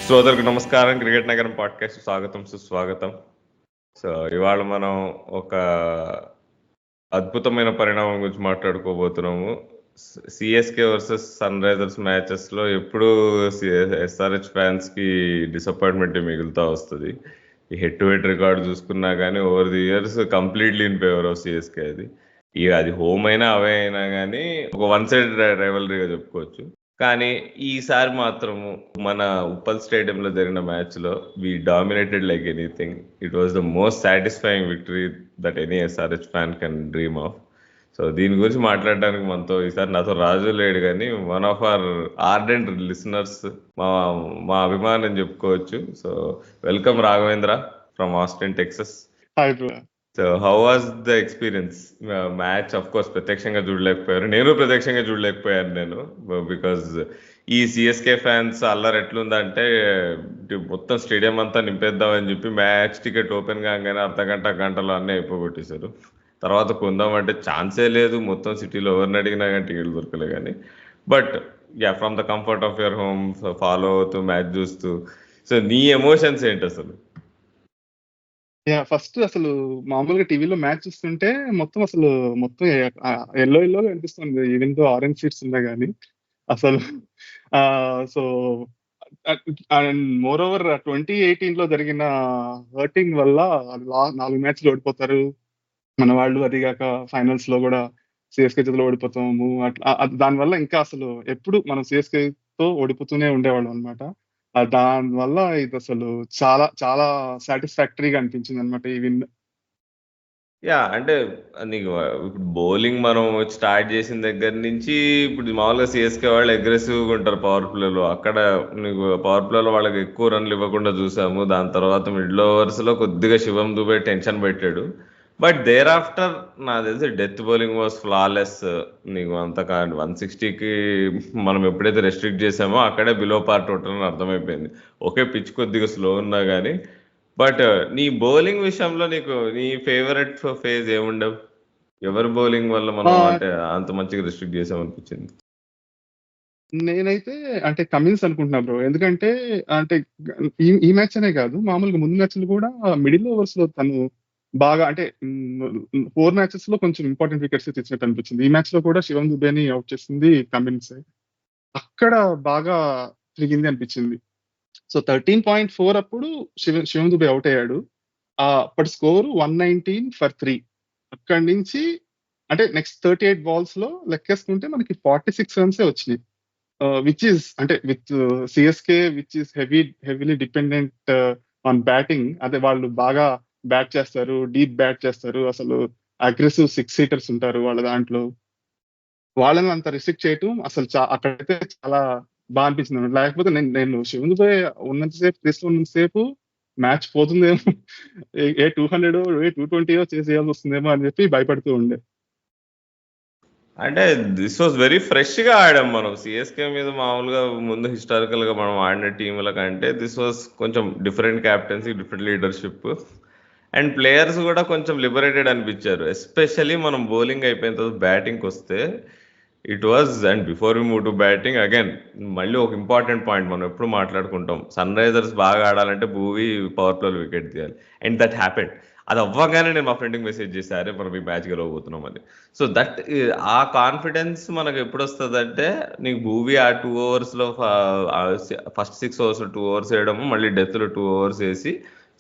శ్రోతలకు నమస్కారం. క్రికెట్ నగరం పాడ్కాస్ట్ స్వాగతం, సుస్వాగతం. సో ఇవాళ మనం ఒక అద్భుతమైన పరిణామం గురించి మాట్లాడుకోబోతున్నాము. CSK versus Sunrisers matches లో ఎప్పుడు ఎస్ఆర్హెచ్ ఫ్యాన్స్ కి డిసప్పాయింట్మెంట్ మిగులుతా వస్తుంది. ఈ హెడ్ టు హెడ్ రికార్డు చూసుకున్నా కానీ over the years completely in favour of CSK. అది హోమ్ అయినా అవే అయినా కానీ ఒక వన్ సైడ్ రైవలరీగా చెప్పుకోవచ్చు. కానీ ఈసారి మాత్రము మన ఉప్పల్ స్టేడియంలో జరిగిన మ్యాచ్ లో we dominated like anything. It was the most satisfying victory that any SRH fan can dream of. So దీని గురించి మాట్లాడడానికి మనతో ఈసారి నాతో రాజు లేడు, కానీ one of our ardent listeners, మా మా అభిమానం చెప్పుకోవచ్చు. So welcome Raghavendra from Austin, Texas. So how was the experience? Match of course ప్రత్యక్షంగా చూడలేకపోయారు, నేను ప్రత్యక్షంగా చూడలేకపోయాను నేను, బికాజ్ ఈ సిఎస్కే ఫ్యాన్స్ అల్లరి ఎట్లుందంటే మొత్తం స్టేడియం అంతా నింపేద్దామని చెప్పి మ్యాచ్ టికెట్ ఓపెన్ కాగానే గంటలో అన్నీ అయిపోగొట్టేశారు. తర్వాత కొందామంటే ఛాన్సే లేదు, మొత్తం సిటీలో ఎవరిని అడిగినా కానీ టికెట్లు దొరకలే. కానీ but from the comfort of your home follow అవుతూ మ్యాచ్ చూస్తూ, సో నీ ఎమోషన్స్ ఏంటి అసలు? ఫస్ట్ అసలు మామూలుగా టీవీలో మ్యాచ్ చూస్తుంటే మొత్తం ఎల్లో అనిపిస్తుంది, ఈవెన్ దో ఆరెంజ్ షీట్స్ ఉన్నాయి కానీ అసలు. సో అండ్ మోర్ ఓవర్ 2018 లో జరిగిన హర్టింగ్ వల్ల 4 మ్యాచ్లు ఓడిపోతారు మన వాళ్ళు. అది కాక ఫైనల్స్ లో కూడా సిఎస్కే చేతిలో ఓడిపోతాము. దానివల్ల ఇంకా అసలు ఎప్పుడు మనం సిఎస్కే తో ఓడిపోతూనే ఉండేవాళ్ళం అనమాట. దానివల్ల ఇది అసలు చాలా చాలా సాటిస్ఫాక్టరీగా అనిపించింది అనమాట ఈ విన్. అంటే నీకు ఇప్పుడు బౌలింగ్ మనం స్టార్ట్ చేసిన దగ్గర నుంచి ఇప్పుడు మామూలుగా సిఎస్కే వాళ్ళు అగ్రెసివ్గా ఉంటారు పవర్ ప్లేలో. అక్కడ నీకు పవర్ ప్లేలో వాళ్ళకి ఎక్కువ రన్లు ఇవ్వకుండా చూసాము. దాని తర్వాత మిడిల్ ఓవర్స్ లో కొద్దిగా శివం దుబే టెన్షన్ పెట్టాడు. బట్ దేర్ ఆఫ్టర్ నాకు తెలిసి డెత్ బౌలింగ్ వాజ్ ఫ్లాలెస్. నీకు అంత 160కి మనం ఎప్పుడైతే రెస్ట్రిక్ట్ చేసామో అక్కడే బిలో పార్ టోటల్ అని అర్థమైపోయింది. ఒకే పిచ్ కొద్దిగా స్లో ఉన్నా కానీ. బట్ నీ బౌలింగ్ విషయంలో నీకు నీ ఫేవరెట్ ఫేజ్ ఏముండవు? ఎవరి బౌలింగ్ వల్ల మనం అంటే అంత మంచిగా రిస్ట్రిక్ట్ చేసామనిపించింది? నేనైతే అంటే కమిన్స్ అనుకుంటున్నా బ్రో. ఎందుకంటే అంటే ఈ మ్యాచ్ అనే కాదు, మామూలుగా ముందు మ్యాచ్లు కూడా మిడిల్ ఓవర్స్ లో తను బాగా అంటే 4 మ్యాచెస్ లో కొంచెం ఇంపార్టెంట్ వికెట్స్ తెచ్చినట్టు అనిపించింది. ఈ మ్యాచ్ లో కూడా శివం దుబేని అవుట్ చేసింది కమిన్స్. అక్కడ బాగా తిరిగింది అనిపించింది. సో 13.4 అప్పుడు శివం దుబే అవుట్ అయ్యాడు. అప్పటి స్కోర్ 119 ఫర్ 3. అక్కడి నుంచి అంటే నెక్స్ట్ 38 బాల్స్ లో లెక్కేసుకుంటే మనకి 46 రన్సే వచ్చినాయి. విచ్ ఈస్ అంటే with CSK which is heavily dependent on batting. అదే వాళ్ళు బాగా బ్యాట్ చేస్తారు, డీప్ బ్యాట్ చేస్తారు, అసలు అగ్రెసివ్ 6 సీటర్స్ ఉంటారు వాళ్ళ దాంట్లో. వాళ్ళని అంత రిస్ట్రిక్ట్ చేయటం అసలు అక్కడైతే చాలా బాగా అనిపించింది. లేకపోతే నేను శివం దుబే ఉన్నంతసేపు క్రీస్లో ఉన్నంతసేపు మ్యాచ్ పోతుందేమో, ఏ 200 ఏ 220 చేసేయాల్సి వస్తుందేమో అని చెప్పి భయపడుతూ ఉండే. అంటే దిస్ వాజ్ వెరీ ఫ్రెష్ గా ఆడాం మనం సిఎస్కే మీద. మామూలుగా ముందు హిస్టారికల్ గా మనం ఆడిన టీంల కంటే దిస్ వాజ్ కొంచెం different captaincy, different leadership, and players కూడా కొంచెం లిబరేటెడ్ అనిపించారు. ఎస్పెషల్లీ మనం బౌలింగ్ అయిపోయిన తర్వాత బ్యాటింగ్కి వస్తే it was, and before we move to batting again మళ్ళీ ఒక ఇంపార్టెంట్ పాయింట్ మనం ఎప్పుడు మాట్లాడుకుంటాం, సన్ రైజర్స్ బాగా ఆడాలంటే భూవి పవర్ ప్లేలో వికెట్ తీయాలి. And that happened. అది అవ్వగానే నేను మా ఫ్రెండ్కి మెసేజ్ చేశారే మనం ఈ మ్యాచ్ గెలవబోతున్నాం అని. సో దట్ ఆ కాన్ఫిడెన్స్ మనకు ఎప్పుడు వస్తుంది అంటే, నీకు భూవి ఆ 2 ఓవర్స్లో ఫస్ట్ 6 ఓవర్స్ 2 ఓవర్స్ వేయడము, మళ్ళీ డెత్లో 2 ఓవర్స్ వేసి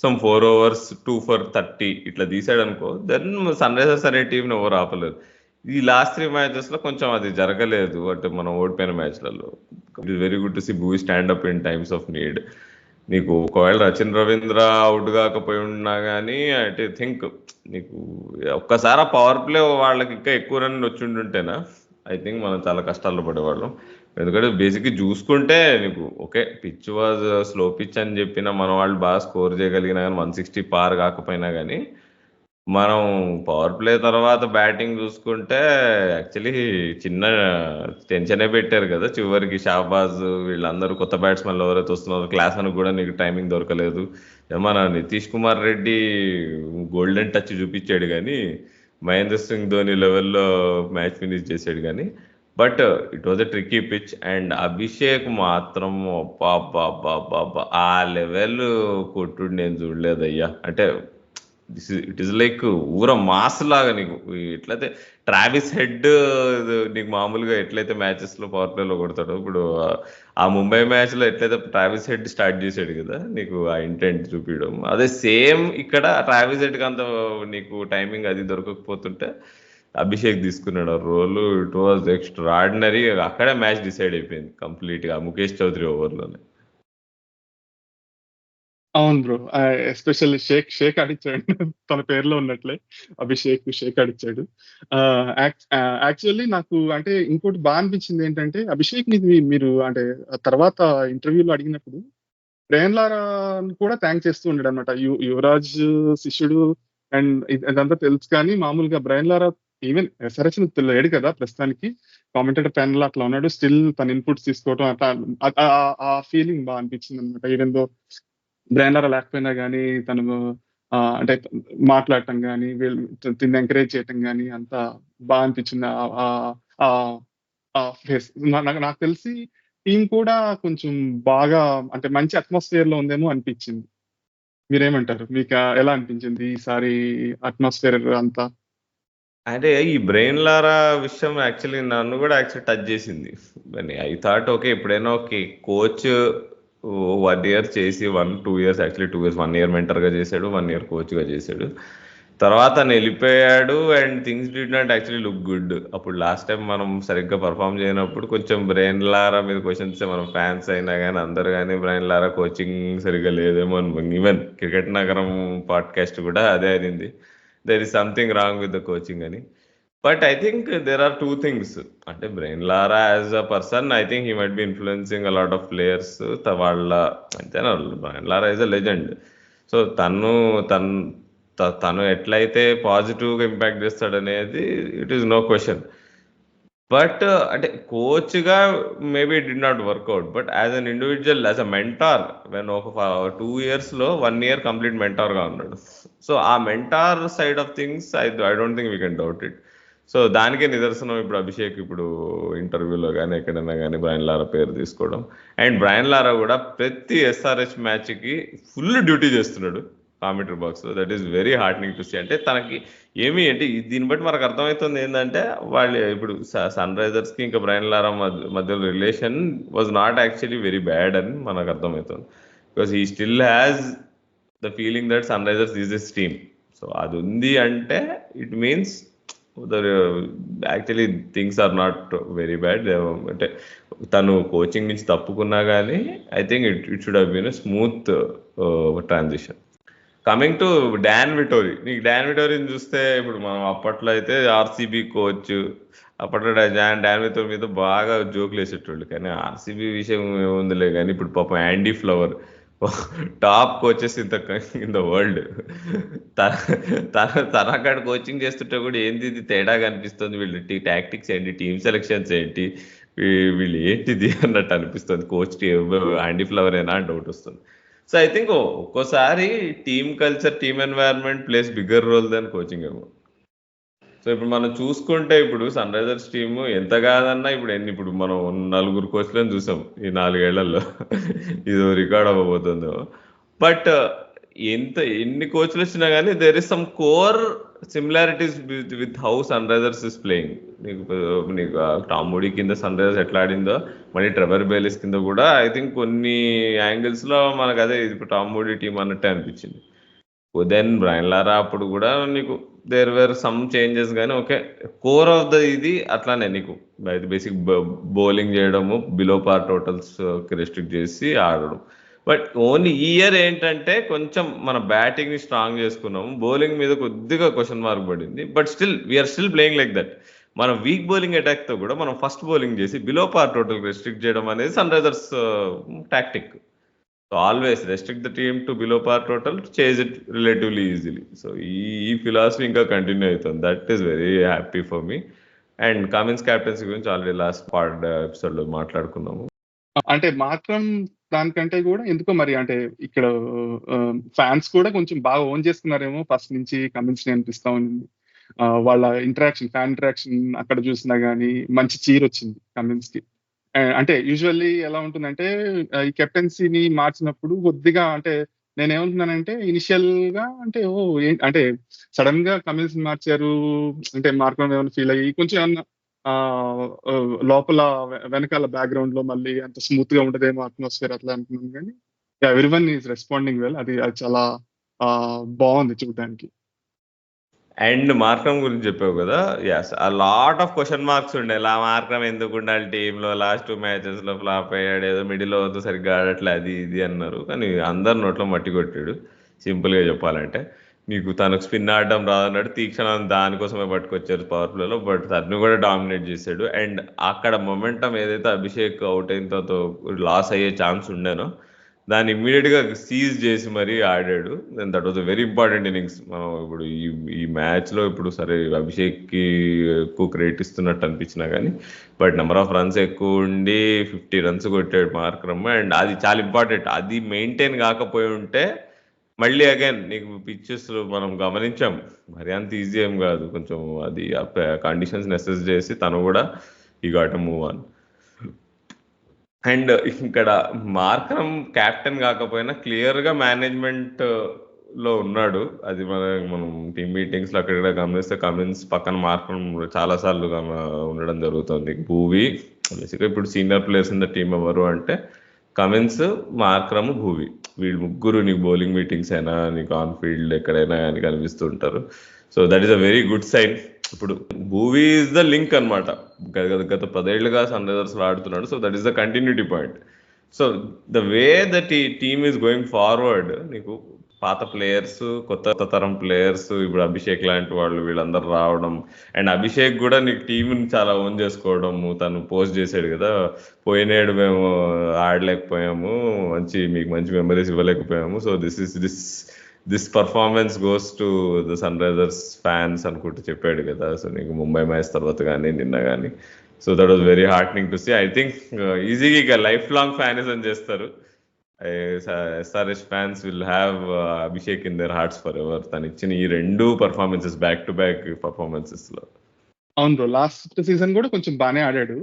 సమ్ 4 ఓవర్స్ 2 for 30 ఇట్లా తీసాడు అనుకో, దెన్ సన్ రైజర్స్ అనే టీంని ఎవరు ఆపలేరు. ఈ లాస్ట్ 3 మ్యాచెస్ లో కొంచెం అది జరగలేదు. అంటే మనం ఓడిపోయిన మ్యాచ్లలో it is very good to see Bhuvi stand up in times of need. నీకు ఒకవేళ రచిన్ రవీంద్ర అవుట్ కాకపోయి ఉన్నా కానీ ఐ థింక్ నీకు ఒక్కసారి ఆ పవర్ ప్లే వాళ్ళకి ఇంకా ఎక్కువ రన్ వచ్చిండుంటేనా ఐ థింక్ మనం చాలా కష్టాల్లో పడేవాళ్ళం. ఎందుకంటే బేసిక్గా చూసుకుంటే నీకు okay pitch was slow pitch అని చెప్పిన మన వాళ్ళు బాగా స్కోర్ చేయగలిగినా కానీ 160 పార్ కాకపోయినా కానీ మనం పవర్ ప్లే తర్వాత బ్యాటింగ్ చూసుకుంటే యాక్చువల్లీ చిన్న టెన్షనే పెట్టారు కదా చివరికి. షాబాజ్ వీళ్ళందరూ కొత్త బ్యాట్స్మెన్లు ఎవరైతే వస్తున్నారు, క్లాస్ అని కూడా నీకు టైమింగ్ దొరకలేదు. మన నితీష్ కుమార్ రెడ్డి గోల్డెన్ టచ్ చూపించాడు కానీ మహేంద్ర సింగ్ ధోని లెవెల్లో మ్యాచ్ ఫినిష్ చేసాడు. కానీ but it was a tricky pitch. And Abhishek మాత్రం ఆ లెవెల్ కొట్టుడు నేను చూడలేదయ్యా. అంటే ఇట్ ఈస్ లైక్ ఊర మాస్ లాగా నీకు ఎట్లయితే ట్రావిస్ హెడ్ నీకు మామూలుగా ఎట్లయితే మ్యాచెస్ లో పవర్ ప్లేలో కొడతాడో, ఇప్పుడు ఆ ముంబై మ్యాచ్ లో ఎట్లయితే ట్రావిస్ హెడ్ స్టార్ట్ చేసాడు కదా నీకు ఆ ఇంటెంట్ చూపించడం, అదే సేమ్ ఇక్కడ ట్రావిస్ హెడ్ కి అంత నీకు టైమింగ్ అది దొరకకపోతుంటే అభిషేక్ తీసుకున్నాడు ఆ రోల్. It was extraordinary. అక్కడే మ్యాచ్ డిసైడ్ అయిపోయింది కంప్లీట్ గా ముఖేష్ చౌదరి ఓవర్లోనే. అవును బ్రో. ఎస్పెషల్లీ షేక్ ఆడిచ్చాడు. తన పేరులో ఉన్నట్లే షేక్ ఆడిచ్చాడు. యాక్చువల్లీ నాకు అంటే ఇంకోటి బాగా అనిపించింది ఏంటంటే, అభిషేక్ మీరు అంటే తర్వాత ఇంటర్వ్యూలో అడిగినప్పుడు బ్రయన్ లారా కూడా థ్యాంక్ చేస్తూ ఉన్నాడు అనమాట. యువరాజ్ శిష్యుడు అండ్ ఇదంతా తెలుసు, కానీ మామూలుగా బ్రయన్ లారా ఈవెన్ ఎస్ఆర్హెచ్ లేడు కదా ప్రస్తుతానికి, కామెంటేటర్ ప్యానల్ అట్లా ఉన్నాడు. స్టిల్ తన ఇన్పుట్స్ తీసుకోవడం అట్లా ఆ ఫీలింగ్ బాగా అనిపించింది అనమాట. ఈవెన్ దో బ్రయన్ లారా లేకపోయినా కానీ తను అంటే మాట్లాడటం కానీ తిని ఎంకరేజ్ చేయటం కానీ అంతా బాగా అనిపించింది. ఫేస్ నాకు తెలిసి టీం కూడా కొంచెం బాగా అంటే మంచి అట్మాస్ఫియర్ లో ఉందేమో అనిపించింది. మీరేమంటారు? మీకు ఎలా అనిపించింది ఈసారి అట్మాస్ఫియర్ అంతా? అంటే ఈ బ్రెయిన్ లారా విషయం యాక్చువల్లీ నన్ను కూడా యాక్చువల్లీ టచ్ చేసింది. ఐ థాట్ ఓకే ఎప్పుడైనా ఓకే కోచ్ 1 ఇయర్ చేసి 1-2 ఇయర్స్, యాక్చువల్లీ 2 ఇయర్స్, 1 ఇయర్ మెంటర్గా చేశాడు, 1 ఇయర్ కోచ్గా చేశాడు. తర్వాత తను వెళ్ళిపోయాడు and things did not actually look good. అప్పుడు లాస్ట్ టైం మనం సరిగ్గా పర్ఫామ్ చేయనప్పుడు కొంచెం బ్రెయిన్ లారా మీద క్వశ్చన్స్, మనం ఫ్యాన్స్ అయినా కానీ అందరు కానీ బ్రెయిన్ లారా కోచింగ్ సరిగ్గా లేదేమో అని. ఈవెన్ క్రికెట్ నగరం పాడ్కాస్ట్ కూడా అదే అయింది, there is something wrong with the coaching అని. But I think there are 2 things. అంటే Brian Lara as a person I think he might be influencing a lot of players. వాళ్ళ అంతేనా, Brian Lara is a legend. So తను ఎట్లయితే పాజిటివ్గా impact చేస్తాడు అనేది it is no question. But అంటే కోచ్గా maybe it did not work out, but as an individual, as a mentor, when ఒక 2 ఇయర్స్లో 1 ఇయర్ కంప్లీట్ మెంటార్గా ఉన్నాడు. సో ఆ mentor side of things I don't think we can doubt it. So దానికే నిదర్శనం ఇప్పుడు అభిషేక్ ఇప్పుడు ఇంటర్వ్యూలో కానీ ఎక్కడైనా కానీ బ్రయన్ లారా పేరు తీసుకోవడం. అండ్ బ్రయన్ లారా కూడా ప్రతి ఎస్ఆర్హెచ్ మ్యాచ్కి ఫుల్ డ్యూటీ చేస్తున్నాడు commentary box. That is very heartening to see. అంటే తనకి ఏమి అంటే దీన్ని బట్టి మనకు అర్థమవుతుంది ఏంటంటే వాళ్ళు ఇప్పుడు సన్ రైజర్స్కి ఇంకా బ్రయన్ లారా మధ్యలో relation was not actually very bad అని మనకు అర్థమవుతుంది. Because he still has the feeling that Sunrisers is this team. So అది ఉంది అంటే it means actually things are not very bad. అంటే తను కోచింగ్ నుంచి తప్పుకున్నా కానీ I think it should have been smooth transition. Coming to Don Vettori, నీకు Don విటోరీని చూస్తే ఇప్పుడు మనం అప్పట్లో అయితే ఆర్సీబీ కోచ్, అప్పట్లో డాన్ విటోరీ మీద బాగా జోకులు వేసేటోళ్ళు, కానీ ఆర్సీబీ విషయం ఏముందిలే. కానీ ఇప్పుడు పాపం యాండీ flower top coaches in the world, తన అక్కడ కోచింగ్ చేస్తుంటే కూడా ఏంది ఇది తేడాగా అనిపిస్తుంది. వీళ్ళు టాక్టిక్స్ ఏంటి, టీమ్ సెలెక్షన్స్ ఏంటి, వీళ్ళు ఏంటిది అన్నట్టు అనిపిస్తుంది. కోచ్ యాండీ ఫ్లవర్ ఏనా అని డౌట్ వస్తుంది. సో ఐ థింక్ ఒక్కోసారి team culture, team environment plays bigger role than coaching ఏమో. సో ఇప్పుడు మనం చూసుకుంటే ఇప్పుడు సన్ రైజర్స్ టీము ఎంత కాదన్నా ఇప్పుడు మనం 4 కోచ్లను చూసాం ఈ 4 ఏళ్లలో. ఇది రికార్డ్ అవ్వబోతుందో. బట్ ఎన్ని కోచ్లు వచ్చినా కానీ there is some core similarities with how Sunrisers is playing. నీకు టామ్ మూడీ కింద సన్ రైజర్స్ ఎట్లా ఆడిందో మళ్ళీ ట్రెవర్ బేలిస్ కింద కూడా ఐ థింక్ కొన్ని యాంగిల్స్లో మనకు అదే ఇప్పుడు టామ్ మూడీ టీం అన్నట్టే అనిపించింది. దెన్ బ్రయన్ లారా అప్పుడు కూడా నీకు దేర్ వేర్ సమ్ చేంజెస్, కానీ ఓకే కోర్ ఆఫ్ ద ఇది అట్లానే నీకు బేసిక్ బౌలింగ్ చేయడము, బిలో పార్ టోటల్స్ రెస్ట్రిక్ట్ చేసి ఆడడం. బట్ ఓన్లీ ఈ ఇయర్ ఏంటంటే కొంచెం మన బ్యాటింగ్ని స్ట్రాంగ్ చేసుకున్నాము, బౌలింగ్ మీద కొద్దిగా క్వశ్చన్ మార్క్ పడింది. But still we're still playing like that. మనం వీక్ బౌలింగ్ అటాక్తో కూడా మనం ఫస్ట్ బౌలింగ్ చేసి బిలో పార్ టోటల్ రెస్ట్రిక్ట్ చేయడం అనేది Sunrisers tactic. So always restrict the team to below par total, chase it relatively easily. So ఈ philosophy ఇంకా continue అవుతుంది. That is very happy for me. And Cummins captaincy గురించి already last ఎపిసోడ్లో మాట్లాడుకున్నాము. అంటే మాత్రం దానికంటే కూడా ఎందుకో మరి అంటే ఇక్కడ ఫ్యాన్స్ కూడా కొంచెం బాగా ఓన్ చేసుకున్నారేమో ఫస్ట్ నుంచి కమిన్స్ అనిపిస్తా ఉంది. వాళ్ళ ఫ్యాన్ ఇంటరాక్షన్ అక్కడ చూసినా గానీ మంచి చీర్ వచ్చింది కమిన్స్ కి. అంటే యూజువల్లీ ఎలా ఉంటుందంటే ఈ కెప్టెన్సీని మార్చినప్పుడు కొద్దిగా అంటే నేనేమంటున్నానంటే ఇనిషియల్ గా అంటే అంటే సడన్ గా కమిన్స్ మార్చారు అంటే మార్కం ఏమైనా ఫీల్ అయ్యి కొంచెం ఏమన్నా ఆ, ఆ, లోపల వెనకాల బ్యాక్గ్రౌండ్ లో మళ్ళీ అంత స్మూత్ గా ఉండదేమో అట్మాస్ఫియర్ అట్లా అనుకున్నాను కానీ every one is responding well. అది చాలా బాగుంది చూడడానికి. అండ్ మార్క్రమ్ గురించి చెప్పావు కదా, ఎస్ ఆ లాట్ ఆఫ్ క్వశ్చన్ మార్క్స్ ఉండే. మార్క్రమ్ ఎందుకు ఉండాలి టీంలో, లాస్ట్ 2 మ్యాచెస్ లో ఫ్లాప్ అయ్యాడు, ఏదో మిడిల్ వద్దు సరిగ్గా ఆడట్లే అది ఇది అన్నారు. కానీ అందరు నోట్లో మట్టి కొట్టాడు సింపుల్ గా చెప్పాలంటే. నీకు తనకు స్పిన్ ఆడడం రాదన్నాడు, తీక్షణం దానికోసమే పట్టుకొచ్చారు పవర్ ప్లేలో, బట్ తను కూడా డామినేట్ చేశాడు. అండ్ అక్కడ మొమెంటం ఏదైతే అభిషేక్ అవుట్ అయిన తర్వాత లాస్ అయ్యే ఛాన్స్ ఉండేనో దాన్ని ఇమ్మీడియట్ గా సీజ్ చేసి మరీ ఆడాడు. That was a very important innings. మనం ఇప్పుడు ఈ మ్యాచ్ లో ఇప్పుడు సరే అభిషేక్ కి ఎక్కువ క్రెడిట్ ఇస్తున్నట్టు అనిపించినా కానీ, బట్ నెంబర్ ఆఫ్ రన్స్ ఎక్కువ ఉండి 50 runs కొట్టాడు మార్క్రమ్. అండ్ అది చాలా ఇంపార్టెంట్. అది మెయింటైన్ కాకపోయి ఉంటే మళ్ళీ అగైన్ నీకు పిచ్చెస్ మనం గమనించాం, మరి అంత ఈజీ ఏం కాదు. కొంచెం అది కండిషన్స్ నెసెస్ చేసి తను కూడా ఈ గాట్ మూవ్ ఆన్. అండ్ ఇక్కడ మార్కరం క్యాప్టెన్ కాకపోయినా క్లియర్ గా మేనేజ్మెంట్ లో ఉన్నాడు. అది మనం టీమ్ మీటింగ్స్ లో అక్కడ గమనిస్తే కమిన్స్ పక్కన మార్కరం చాలా సార్లు ఉండడం జరుగుతుంది. భూవి బేసిక్గా ఇప్పుడు senior players in the team ఎవరు అంటే కమిన్స్, మార్క్రమ్, భూవి, వీళ్ళు ముగ్గురు నీకు బౌలింగ్ మీటింగ్స్ అయినా నీకు ఆన్ ఫీల్డ్ ఎక్కడైనా కానీ కనిపిస్తుంటారు. So that is a very good sign. ఇప్పుడు భూవి ఈజ్ ద లింక్ అనమాట. గత 10 ఏళ్లుగా సన్ రైజర్స్ లో ఆడుతున్నాడు. So that is the continuity point. So the way that ఈ టీమ్ ఈస్ గోయింగ్ ఫార్వర్డ్, నీకు పాత ప్లేయర్స్, కొత్త తరం ప్లేయర్స్, ఇప్పుడు అభిషేక్ లాంటి వాళ్ళు వీళ్ళందరూ రావడం, అండ్ అభిషేక్ కూడా నీకు టీంని చాలా ఓన్ చేసుకోవడము. తను పోస్ట్ చేసాడు కదా, పోయినేడు మేము ఆడలేకపోయాము, మీకు మంచి మెమరీస్ ఇవ్వలేకపోయాము. So this performance goes to the Sunrisers fans అనుకుంటూ చెప్పాడు కదా. సో నీకు ముంబై మ్యాచ్ తర్వాత కానీ నిన్న కానీ. So that was very heartening to see. I think ఈజీగా ఇక లైఫ్ లాంగ్ ఫ్యానిజం చేస్తారు. SRS fans will have Abhishek in their hearts forever. తను ఇచ్చిన ఈ 2 performances back to back performances లో. అవును బ్రో, లాస్ట్ సీజన్ కూడా కొంచెం బాగానే ఆడాడు.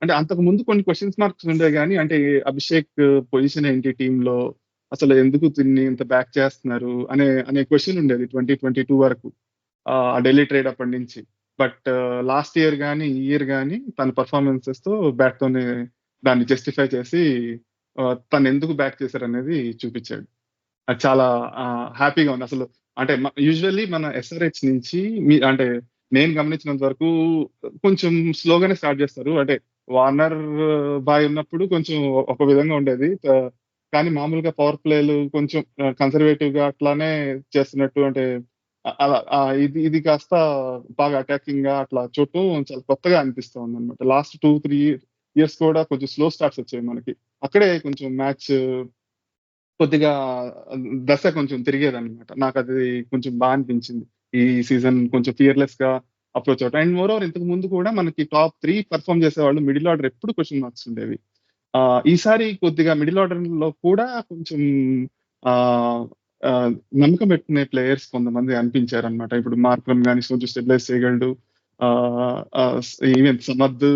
అంటే అంతకు ముందు కొన్ని క్వశ్చన్స్ మార్క్స్ ఉండే కానీ అంటే అభిషేక్ పొజిషన్ ఏంటి టీమ్ లో, అసలు ఎందుకు తిన్ని ఇంత బ్యాక్ చేస్తున్నారు అనే క్వశ్చన్ ఉండేది 2022 వరకు, ఆ ఢిల్లీ ట్రేడ్ అప్పటి నుంచి. బట్ లాస్ట్ ఇయర్ కానీ ఈ ఇయర్ కానీ తన పర్ఫార్మెన్సెస్ తో బ్యాట్ తోనే దాన్ని జస్టిఫై చేసి తను ఎందుకు బ్యాక్ చేశారు అనేది చూపించాడు. అది చాలా హ్యాపీగా ఉంది అసలు. అంటే యూజువల్లీ మన ఎస్ఆర్హెచ్ నుంచి అంటే నేను గమనించినంత వరకు కొంచెం స్లోగానే స్టార్ట్ చేస్తారు. అంటే వార్నర్ బాయ్ ఉన్నప్పుడు కొంచెం ఒక విధంగా ఉండేది, కానీ మామూలుగా పవర్ ప్లేలు కొంచెం కన్సర్వేటివ్ గా అట్లానే చేస్తున్నట్టు. అంటే అలా ఇది కాస్త బాగా అటాకింగ్ గా అట్లా చూడటం చాలా కొత్తగా అనిపిస్తా ఉంది అనమాట. లాస్ట్ 2-3 ఇయర్స్ కూడా కొంచెం స్లో స్టార్ట్స్ వచ్చాయి మనకి. అక్కడే కొంచెం మ్యాచ్ కొద్దిగా దశ కొంచెం తిరిగేది అనమాట. నాకు అది కొంచెం బాగా అనిపించింది ఈ సీజన్. కొంచెం ఫియర్లెస్ గా అప్రోచ్ అవుతాం. అండ్ మోర్ ఓవర్ ఇంతకు ముందు కూడా మనకి టాప్ 3 పర్ఫామ్ చేసేవాళ్ళు మిడిల్ ఆర్డర్ ఎప్పుడు క్వశ్చన్ మార్క్స్ ఉండేవి. ఈసారి కొద్దిగా మిడిల్ ఆర్డర్ లో కూడా కొంచెం ఆ నమ్మకం పెట్టుకునే ప్లేయర్స్ కొంతమంది అనిపించారు అనమాట. ఇప్పుడు మార్క్రమ్ కానీ కొంచెం స్టెబిలైజ్ చేయగలడు. ఈవెన్ సమద్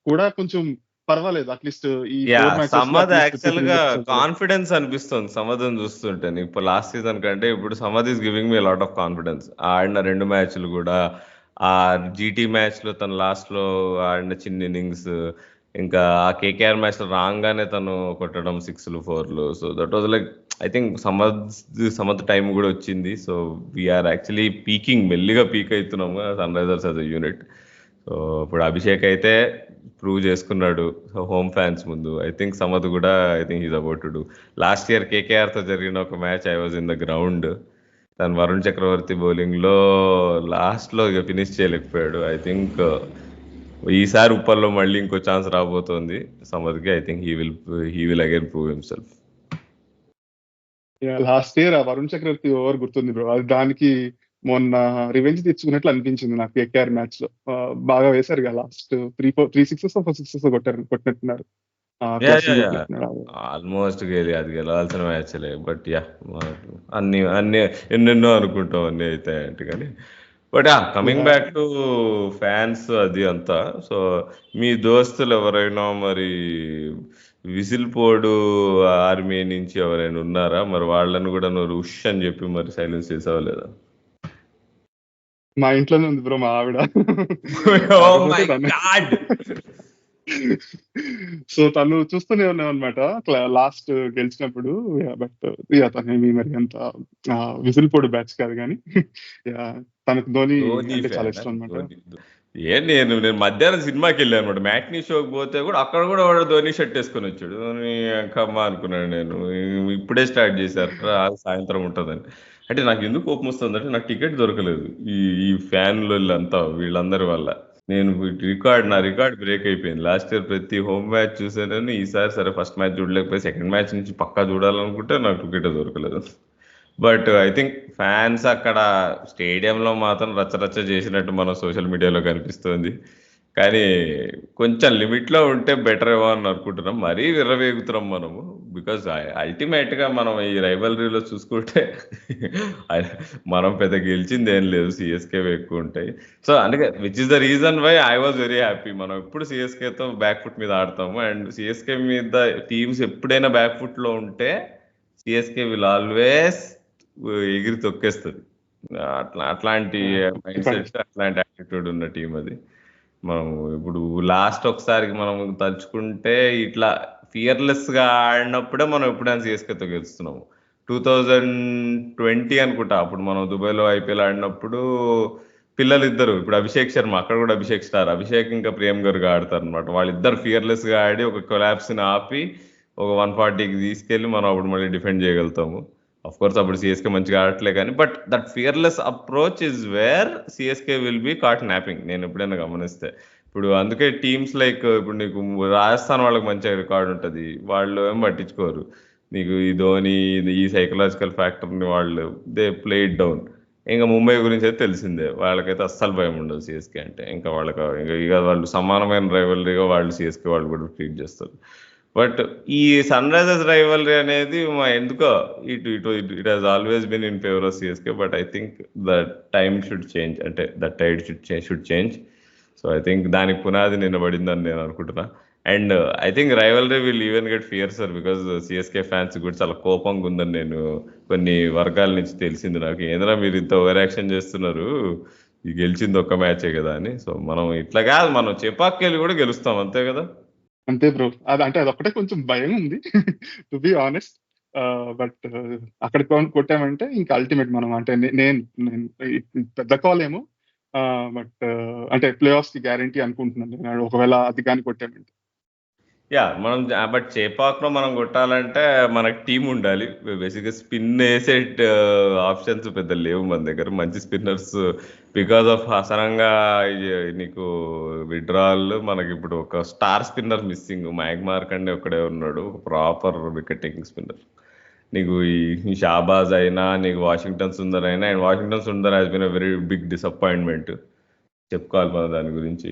కూడా కొంచెం పర్వాలేదు, అట్లీస్ట్ ఈ 4 మ్యాచెస్ సమద్ యాక్చువల్ గా కాన్ఫిడెన్స్ అనిపిస్తుంది సమద్ చూస్తుంటే. ఇప్పుడు లాస్ట్ సీజన్ కంటే ఇప్పుడు Samad is giving me lot of confidence. ఆడిన 2 మ్యాచ్లు కూడా, ఆ జీటీ మ్యాచ్ లో తను లాస్ట్ లో ఆడిన చిన్న ఇన్నింగ్స్, ఇంకా ఆ కేకేఆర్ మ్యాచ్ లో రాగానే తను కొట్టడం 6లు 4లు. So that was like I think Samad time కూడా వచ్చింది. సో వీఆర్ యాక్చువల్లీ పీకింగ్, మెల్లిగా పీక్ అవుతున్నాము Sunrisers as a unit. So ఇప్పుడు అభిషేక్ అయితే ప్రూవ్ చేసుకున్నాడు హోమ్ ఫ్యాన్స్ ముందు. ఐ థింక్ సమద్ కూడా I think is about to do. Last year KKR తో జరిగిన ఒక match I was in the ground. తను వరుణ్ చక్రవర్తి బౌలింగ్ లో లాస్ట్ లో ఇక ఫినిష్ చేయలేకపోయాడు. ఐ థింక్ ఈసారి ఉప్పల్లో మళ్ళీ ఇంకో ఛాన్స్ రాబోతోంది సమద్కి. I think he will again prove himself. Last year ఆ వరుణ్ చక్రవర్తి ఓవర్ గుర్తుంది బ్రో. అది దానికి మొన్న రివెంజ్ తెచ్చుకున్నట్లు అనిపించింది నాకు. కేకేఆర్ మ్యాచ్ లో బాగా వేశారు కదా, లాస్ట్ 3 సిక్సెస్ 4 సిక్సెస్ కొట్టినట్టున్నారు. ఆల్మోస్ట్ అది గెలవాల్సిన మ్యాచ్లే. బట్ యా అన్ని ఎన్నెన్నో అనుకుంటాం అన్ని అవుతాయంటే. కానీ but coming back to fans అది అంతా, సో మీ దోస్తులు ఎవరైనా మరి విసిల్ పోడు ఆర్మీ నుంచి ఎవరైనా ఉన్నారా? మరి వాళ్ళని కూడా నువ్వు ఉష్ అని చెప్పి మరి సైలెన్స్ చేసావా లేదా? మా ఇంట్లోనే ఉంది బ్రో మా ఆవిడ. Oh my God! సో తను చూస్తూనే ఉన్నాం అనమాట లాస్ట్ గెలిచినప్పుడు. బట్ తనేమి మరి అంత విసిల్ పొడి బ్యాచ్ కాదు కానీ తనకు ధోని ధోని అంటే చాలా ఫ్యాన్ ఇష్టం అనమాట. నేను మధ్యాహ్నం సినిమాకి వెళ్ళాను అనమాట. మ్యాట్నీ షోకి పోతే కూడా అక్కడ కూడా వాడు ధోని షర్ట్ వేసుకొని వచ్చాడు. ధోని కమ్మా అనుకున్నాను నేను. ఇప్పుడే స్టార్ట్ చేశారు సాయంత్రం ఉంటుందని. అంటే నాకు ఎందుకు కోపం వస్తుందంటే నాకు టికెట్ దొరకలేదు ఈ ఫ్యాన్లు అంతా వీళ్ళందరి వల్ల. నేను నా రికార్డ్ బ్రేక్ అయిపోయింది. లాస్ట్ ఇయర్ ప్రతి హోమ్ మ్యాచ్ చూసానని, ఈసారి సరే ఫస్ట్ మ్యాచ్ చూడలేకపోయి సెకండ్ మ్యాచ్ నుంచి పక్కా చూడాలనుకుంటే నాకు టికెట్ దొరకలేదు. బట్ ఐ థింక్ ఫ్యాన్స్ అక్కడ స్టేడియంలో మాత్రం రచ్చరచ్చ చేసినట్టు మనం సోషల్ మీడియాలో కనిపిస్తుంది. కానీ కొంచెం లిమిట్లో ఉంటే బెటర్ ఏమో అని అనుకుంటున్నాం. మరీ విర్రవేగుతున్నాం మనము. బికాజ్ అల్టిమేట్గా మనం ఈ రైవలరీలో చూసుకుంటే మనం పెద్ద గెలిచింది ఏం లేదు, సిఎస్కే ఎక్కువ ఉంటాయి. సో అందుకే which is the reason why I was very happy. మనం ఎప్పుడు సిఎస్కేతో బ్యాక్ ఫుట్ మీద ఆడతాము. అండ్ సిఎస్కే మీద టీమ్స్ ఎప్పుడైనా బ్యాక్ ఫుట్లో ఉంటే సిఎస్కే విల్ ఆల్వేస్ ఎగిరి తొక్కేస్తుంది. అట్లాంటి మైండ్ సెట్, అట్లాంటి యాటిట్యూడ్ ఉన్న టీం అది. మనం ఇప్పుడు లాస్ట్ ఒకసారి మనం తలుచుకుంటే ఇట్లా ఫియర్లెస్ గా ఆడినప్పుడే మనం ఎప్పుడైనా సిఎస్కేతో గెలుస్తున్నాము. 2020 అనుకుంటా, అప్పుడు మనం దుబాయ్లో ఐపీఎల్ ఆడినప్పుడు పిల్లలు ఇద్దరు, ఇప్పుడు అభిషేక్ శర్మ, అక్కడ కూడా అభిషేక్ స్టార్, అభిషేక్ ఇంకా ప్రియం గర్గ్ ఆడతారు అనమాట. వాళ్ళిద్దరు ఫియర్లెస్ గా ఆడి ఒక కొలాప్స్ ని ఆపి ఒక 140కి తీసుకెళ్లి మనం అప్పుడు మళ్ళీ డిఫెండ్ చేయగలుగుతాము. అఫ్ కోర్స్ అప్పుడు సిఎస్కే మంచిగా ఆడట్లే కానీ, but that fearless approach is where CSK will be caught napping. నేను ఎప్పుడైనా గమనిస్తే ఇప్పుడు అందుకే టీమ్స్ లైక్ ఇప్పుడు నీకు రాజస్థాన్ వాళ్ళకి మంచి రికార్డు ఉంటుంది, వాళ్ళు ఏం పట్టించుకోరు. నీకు ఈ ధోని ఈ సైకలాజికల్ ఫ్యాక్టర్ని వాళ్ళు దే ప్లే ఇట్ డౌన్. ఇంకా ముంబై గురించి అయితే తెలిసిందే, వాళ్ళకైతే అస్సలు భయం ఉండదు సిఎస్కే అంటే. ఇంకా వాళ్ళకి ఇక వాళ్ళు సమానమైన రైవలరీగా వాళ్ళు సిఎస్కే వాళ్ళు కూడా ట్రీట్ చేస్తారు. బట్ ఈ సన్ రైజర్స్ రైవలరీ అనేది ఎందుకో it has always been in favour of CSK. But I think the time should change, అంటే the tide should change. So I think దానికి పునాది నిలబడిందని నేను అనుకుంటున్నా. And I think rivalry will even get fiercer because CSK fans కూడా చాలా కోపంగా ఉందని నేను కొన్ని వర్గాల నుంచి తెలిసింది నాకు. ఏదైనా మీరు ఇంత ఓవర్ యాక్షన్ చేస్తున్నారు, ఈ గెలిచింది ఒక్క మ్యాచే కదా అని. సో మనం ఇట్లా కాదు, మనం చెపాక్కెళ్ళి కూడా గెలుస్తాం, అంతే కదా. అంతే బ్రో. అంటే అదొక్కటే కొంచెం భయం ఉంది టు బి ఆనెస్ట్. బట్ అక్కడ కొట్టామంటే ఇంకా అల్టిమేట్ మనం. అంటే నేను పెద్ద కాల్ ఏమో, బట్ అంటే ప్లే ఆఫ్స్ కి గ్యారంటీ అనుకుంటున్నాను నేను, ఒకవేళ అది కానీ కొట్టామంటే. యా మనం బట్ చేపాక్లో మనం కొట్టాలంటే మనకు టీం ఉండాలి. బేసిక్గా స్పిన్ వేసే ఆప్షన్స్ పెద్ద లేవు మన దగ్గర, మంచి స్పిన్నర్స్. బికాస్ ఆఫ్ అసనంగా నీకు విడ్రాల్, మనకి ఇప్పుడు ఒక star spinner missing. Mayank Markande ఒక్కడే ఉన్నాడు, ఒక ప్రాపర్ వికెట్ టేకింగ్ స్పిన్నర్. నీకు ఈ షాబాజ్ అయినా, నీకు వాషింగ్టన్ సుందర్ అయినా, and Washington Sundar has been a very big disappointment, చెప్పుకోవాలి మన దాని గురించి.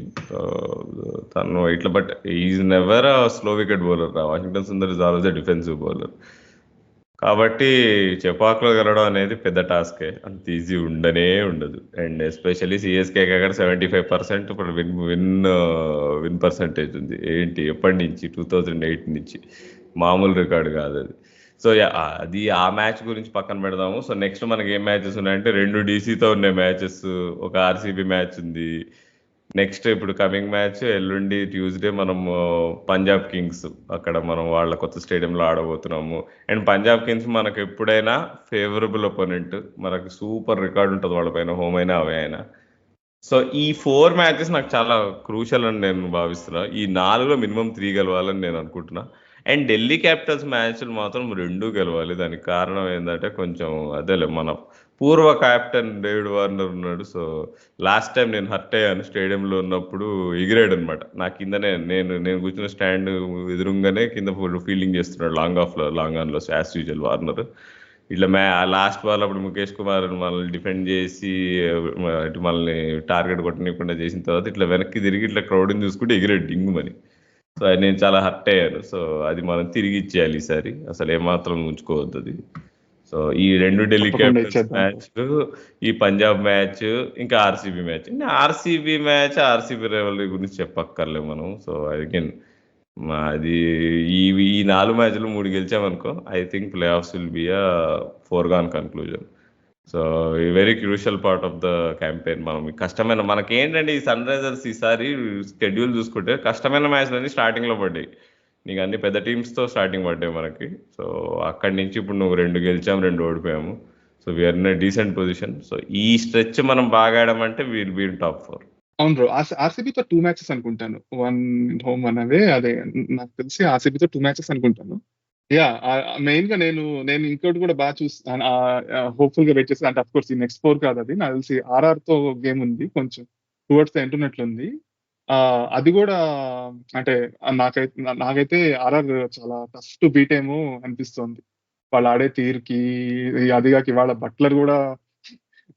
తను ఇట్లా, but is never slow wicket bowler. Washington Sundar is always defensive bowler. కాబట్టి చెపాక్లో గెలవడం అనేది పెద్ద టాస్కే, అంత ఈజీ ఉండనే ఉండదు. అండ్ ఎస్పెషల్లీ సిఎస్కే కాక 75% ఇప్పుడు విన్ పర్సంటేజ్ ఉంది. ఏంటి ఎప్పటి నుంచి? 2008 నుంచి. మామూలు రికార్డు కాదు అది. సో అది ఆ మ్యాచ్ గురించి పక్కన పెడదాము. సో నెక్స్ట్ మనకి ఏం మ్యాచెస్ ఉన్నాయంటే, 2 డీసీతో ఉన్నాయి మ్యాచెస్, ఒక ఆర్సీబీ మ్యాచ్ ఉంది. నెక్స్ట్ ఇప్పుడు కమింగ్ మ్యాచ్ ఎల్లుండి ట్యూస్డే మనం పంజాబ్ కింగ్స్, అక్కడ మనం వాళ్ళ కొత్త స్టేడియంలో ఆడబోతున్నాము. అండ్ పంజాబ్ కింగ్స్ మనకు ఎప్పుడైనా ఫేవరబుల్ ఒపోనెంట్, మనకు సూపర్ రికార్డ్ ఉంటుంది వాళ్ళ పైన, హోమ్ అయినా అవే అయినా. సో ఈ 4 మ్యాచెస్ నాకు చాలా క్రూషల్ అని నేను భావిస్తున్నా. ఈ 4లో మినిమం 3 గెలవాలని నేను అనుకుంటున్నా. అండ్ ఢిల్లీ క్యాపిటల్స్ మ్యాచ్లు మాత్రం 2 గెలవాలి. దానికి కారణం ఏంటంటే కొంచెం అదేలే, మన పూర్వ కెప్టెన్ డేవిడ్ వార్నర్ ఉన్నాడు. సో లాస్ట్ టైం నేను హర్ట్ అయ్యాను స్టేడియంలో ఉన్నప్పుడు, ఎగిరాడు అనమాట నా కిందనే. నేను కూర్చున్న స్టాండ్ ఎదురుగానే కింద ఫీల్డింగ్ చేస్తున్నాడు లాంగ్ ఆన్లో యాజ్ యూజువల్ వార్నర్. ఇట్లా లాస్ట్ బాల్ అప్పుడు ముఖేష్ కుమార్ మనల్ని డిఫెండ్ చేసి ఇటు మనల్ని టార్గెట్ కొట్టనివ్వకుండా చేసిన తర్వాత ఇట్లా వెనక్కి తిరిగి ఇట్లా క్రౌడ్ని చూసుకుంటే ఎగిరాడు డింగుమని. సో అది నేను చాలా హర్ట్ అయ్యాను. సో అది మనం తిరిగి ఇచ్చేయాలి ఈసారి, అసలు ఏమాత్రం ఉంచుకోవద్దు అది. సో ఈ 2 ఢిల్లీ తప్పకుండా క్యాపిటల్స్ ఇచ్చేద్దాం బ్రో. మ్యాచ్, ఈ పంజాబ్ మ్యాచ్, ఇంకా ఆర్సీబీ మ్యాచ్, ఆర్సీబీ రైవలరీ గురించి చెప్పక్కర్లేదు మనం. సో అగైన్ అది ఈ ఈ 4 మ్యాచ్లు 3 గెలిచామనుకో, I think playoffs will be a foregone conclusion. So ఈ very crucial part of the campaign. మనం కష్టమైన మనకి ఏంటంటే ఈ సన్ రైజర్స్ ఈసారి షెడ్యూల్ చూసుకుంటే కష్టమైన మ్యాచ్లన్నీ స్టార్టింగ్ లో పడ్డాయి. నీకు అన్ని పెద్ద టీమ్స్ తో స్టార్టింగ్ పడ్డాయి మనకి. సో అక్కడి నుంచి ఇప్పుడు నువ్వు 2 గెలిచాం, 2 ఓడిపోయాము. So we are in decent position. So ఈ స్ట్రెచ్ మనం బాగా ఆడామంటే వీల్ బీ టాప్ 4. అవును బ్రో. ఆర్సీబీతో 2 మ్యాచెస్ అనుకుంటాను. 1 హోమ్, 1 అవే. అదే నాకు తెలిసి ఆర్సీబీతో 2 మ్యాచెస్ అనుకుంటాను. యా, మెయిన్ గా నేను ఇంకోటి కూడా బాగా చూస్తాను, హోప్ఫుల్ గా వెయిట్ చేస్తాను. అంటే అఫ్ కోర్స్ ఈ నెక్స్ట్ 4 కాదు, అది నాకు తెలిసి ఆర్ఆర్ తో గేమ్ ఉంది, కొంచెం టువర్డ్స్ ద ఎండ్ ఉన్నట్లుంది. అది కూడా అంటే నాకైతే ఆర్ఆర్ చాలా టఫ్ టు బీట్ ఏమో అనిపిస్తోంది, వాళ్ళు ఆడే తీరుకి. అదిగాక ఇవాళ బట్లర్ కూడా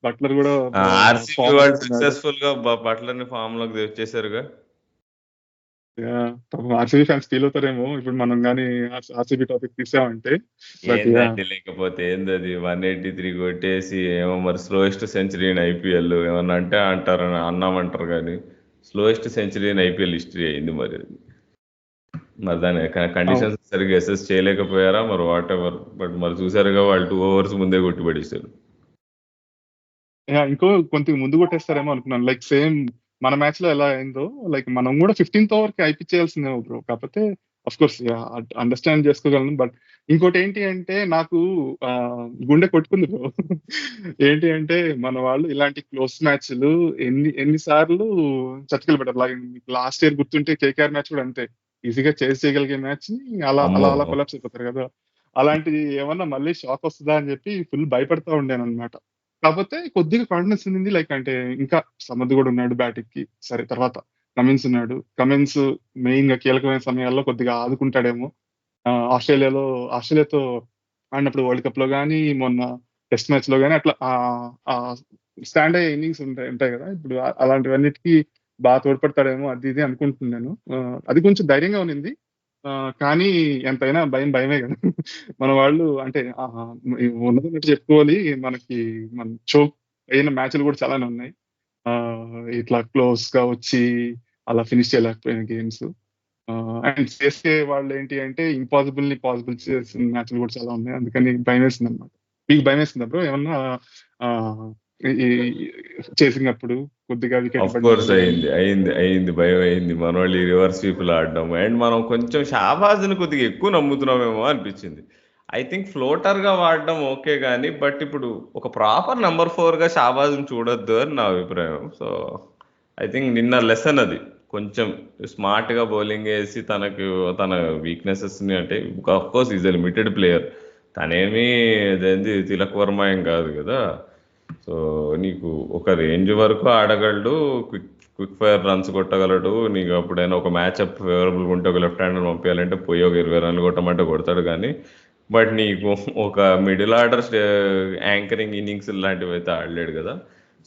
ఆర్సీబీ ఫామ్ వాళ్ళు వస్తున్నాడు. సక్సెస్ఫుల్ గా బట్లర్ని ఫామ్ లోకి తెచ్చేసారుగా. ఆర్సీబీ ఫ్యాన్స్ ఫీల్ అవుతారేమో ఇప్పుడు మనం కానీ ఆర్సీబీ టాపిక్ తీసామంటే. బట్ యా, ఏందండి, లేకపోతే ఏందది 183 కొట్టేసి ఏమో మరి స్లోయెస్ట్ సెంచరీ ఇన్ ఐపీఎల్ ఏమన్నా అంటే అంటారు, అన్నామంటారు కానీ slowest century in IPL history అయింది మరి అది. మరి దాని కండిషన్స్ సరిగ్గా అసెస్ చేయలేకపోయారా మరి, వాట్ ఎవర్. బట్ మరి చూసారుగా వాళ్ళు 2 ఓవర్స్ ముందే కొట్టి పడేశారు. ఇంకో కొంత ముందు కొట్టేస్తారేమో అనుకున్నాను, లైక్ సేమ్ మన మ్యాచ్ లో ఎలా అయిందో, లైక్ మనం కూడా 15th ఓవర్ కి అయిపించేయాల్సిందేమో బ్రో. కాకపోతే అఫ్ కోర్స్ అండర్స్టాండ్ చేసుకోగలను. బట్ ఇంకోటి ఏంటి అంటే నాకు ఆ, గుండె కొట్టుకుంది బ్రో. ఏంటి అంటే మన వాళ్ళు ఇలాంటి క్లోజ్ మ్యాచ్లు ఎన్నిసార్లు చతికిలు పెట్టారు. లైక్ లాస్ట్ ఇయర్ గుర్తుంటే కేకేఆర్ మ్యాచ్ కూడా అంతే, ఈజీగా చేసి చేయగలిగే మ్యాచ్ ని అలా అమ్మో, అలా అలా కొలాప్స్ అయిపోతారు కదా. అలాంటిది ఏమన్నా మళ్ళీ షాక్ వస్తుందా అని చెప్పి ఫుల్ భయపడతా ఉండాను అనమాట. కాకపోతే కొద్దిగా కాన్ఫిడెన్స్ ఉంది, లైక్ అంటే ఇంకా సమర్థ్ కూడా ఉన్నాడు బ్యాటింగ్ కి. సరే, తర్వాత కమిన్స్ ఉన్నాడు. కమిన్స్ మెయిన్ గా కీలకమైన సమయాల్లో కొద్దిగా ఆదుకుంటాడేమో. ఆస్ట్రేలియాతో ఆడినప్పుడు వరల్డ్ కప్ లో కానీ, మొన్న టెస్ట్ మ్యాచ్ లో కానీ అట్లా స్టాండ్ అయ్యే ఇన్నింగ్స్ ఉంటాయి కదా, ఇప్పుడు అలాంటివన్నిటికీ బాగా తోడ్పడతాడేమో, అది ఇది అనుకుంటున్నాను. అది కొంచెం ధైర్యంగా ఉన్నింది. కానీ ఎంతైనా భయం భయమే కదా. మన వాళ్ళు అంటే ఉన్నదన్నట్టు చెప్పుకోవాలి. మన చోక్ అయిన మ్యాచ్లు కూడా చాలానే ఉన్నాయి. ఆ, ఇట్లా క్లోజ్ గా వచ్చి అలా ఫినిష్ చేయలేకపోయిన గేమ్స్. అండ్ సిఎస్కే వాళ్ళు ఏంటి అంటే ఇంపాసిబుల్ ని పాసిబుల్ చేసిన మ్యాచ్లు కూడా చాలా ఉన్నాయి. అందుకని భయం వేసింది అనమాట. మీకు భయం వేసిందా బ్రో ఏమన్నా చేసినప్పుడు కొద్దిగా వికెట్ ఆఫ్ కోర్స్ పడినప్పుడు కానీ? అయింది భయం అయింది. మన వాళ్ళు రివర్స్ స్వీపులు ఆడడం అండ్ మనం కొంచెం షాబాజ్ని కొద్దిగా ఎక్కువ నమ్ముతున్నామేమో అనిపించింది. ఐ థింక్ ఫ్లోటర్ గా వాడడం ఓకే కానీ, బట్ ఇప్పుడు ఒక ప్రాపర్ నంబర్ 4 గా షాబాజ్ని చూడొద్దు అని నా అభిప్రాయం. సో ఐ థింక్ నిన్న లెసన్ అది. కొంచెం స్మార్ట్ గా బౌలింగ్ వేసి తన వీక్నెసెస్ ని, అంటే of course is a limited player, తనేమి అదేంది తిలక్ వర్మ ఏం కాదు కదా. సో నీకు ఒక రేంజ్ వరకు ఆడగలడు, క్విక్ ఫైర్ రన్స్ కొట్టగలడు. నీకు అప్పుడైనా ఒక మ్యాచ్ అప్ ఫేవరబుల్ ఉంటే ఒక లెఫ్ట్ హ్యాండర్ పంపించాలంటే పోయి ఒక 20 రన్లు కొట్టమంటే కొడతాడు కానీ, బట్ నీకు ఒక మిడిల్ ఆర్డర్ యాంకరింగ్ ఇన్నింగ్స్ లాంటివి అయితే ఆడలేడు కదా.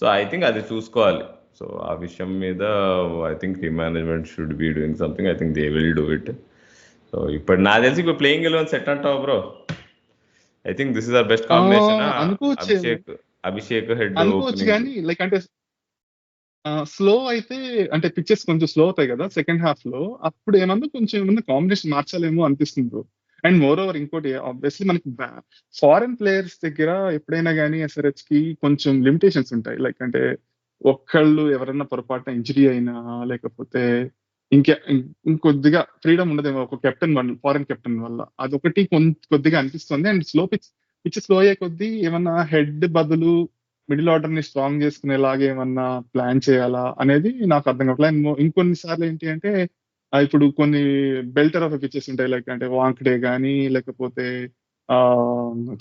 సో ఐ థింక్ అది చూసుకోవాలి. సో ఆ విషయం మీద I think team management should be doing something. I think they will do it. So ఇప్పుడు నాకు తెలిసి ఇప్పుడు ప్లేయింగ్ 11 సెట్ అంటావు bro. I think this is our best combination. అనుకోవచ్చు అభిషేక్ హెడ్ అనుకోవచ్చు ఓపెనింగ్. కానీ లైక్ అంటే స్లో అయితే, అంటే పిచ్చెస్ కొంచెం స్లో అవుతాయి కదా సెకండ్ హాఫ్ లో, అప్పుడు ఏమన్నా కాంబినేషన్ మార్చాలేమో అనిపిస్తుంది బ్రో. అండ్ మోర్ ఓవర్ ఇంకోటి ఆబ్వియస్లీ మనకి ఫారెన్ ప్లేయర్స్ దగ్గర ఎప్పుడైనా కానీ ఎస్ఆర్హెచ్ కి కొంచెం లిమిటేషన్స్ ఉంటాయి. లైక్ అంటే ఒక్కళ్ళు ఎవరైనా పొరపాటున ఇంజరీ అయినా, లేకపోతే ఇంకొద్దిగా ఫ్రీడమ్ ఉండదేమో ఒక కెప్టెన్ వల్ల, ఫారెన్ కెప్టెన్ వల్ల. అదొకటి కొద్దిగా అనిపిస్తుంది. అండ్ పిచ్ స్లో అయ్యే కొద్దీ ఏమన్నా హెడ్ బదులు మిడిల్ ఆర్డర్ ని స్ట్రాంగ్ చేసుకునేలాగా ఏమన్నా ప్లాన్ చేయాలా అనేది నాకు అర్థం కావట్లేదు. ఇంకొన్ని సార్లు ఏంటి అంటే ఇప్పుడు కొన్ని బెల్టర్ ఆఫ్ పిచ్చెస్ ఉంటాయి, లైక్ అంటే వాంక్డే కానీ, లేకపోతే ఆ